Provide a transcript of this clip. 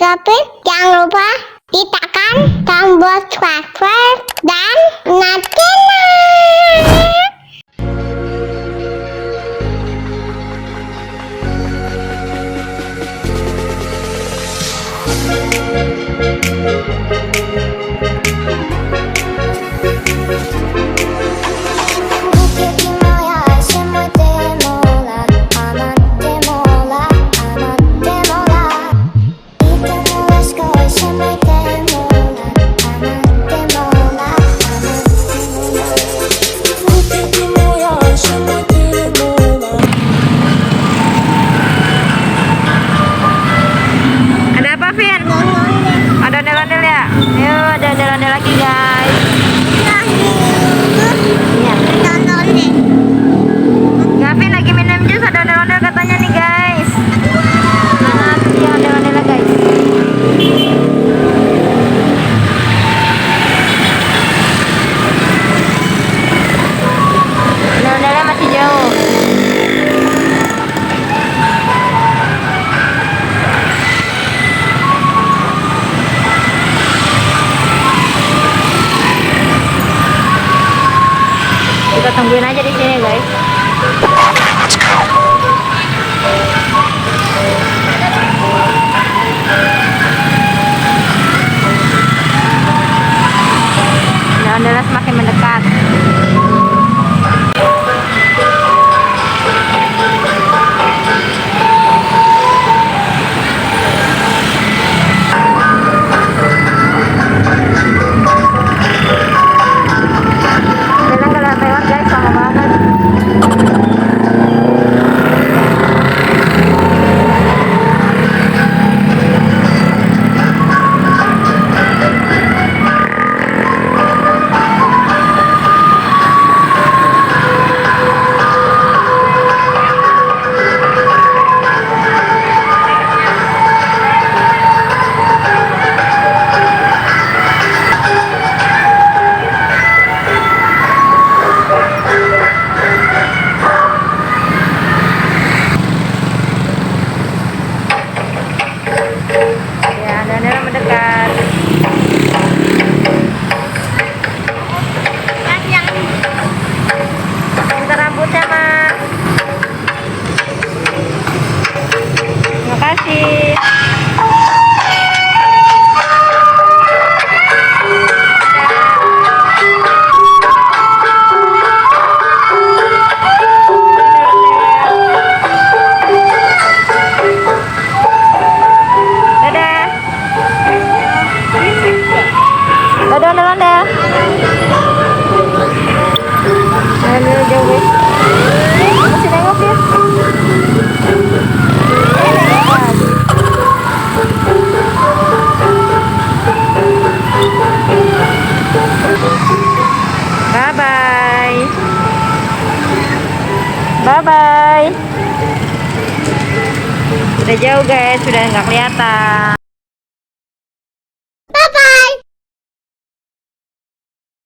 Gavin, jangan lupa ditekan tombol subscribe dan nyalakan. Ada ondel-ondel ya? Yuk, ada ondel-ondel lagi guys. Gavin lagi minum jus, ada ondel-ondel katanya nih guys. Nanti ondel-ondel guys. Ondel-ondelnya masih jauh. Kita tungguin aja di sini guys. Ondel-ondel semakin mendekat. Bye-bye. Udah jauh guys, sudah nggak kelihatan.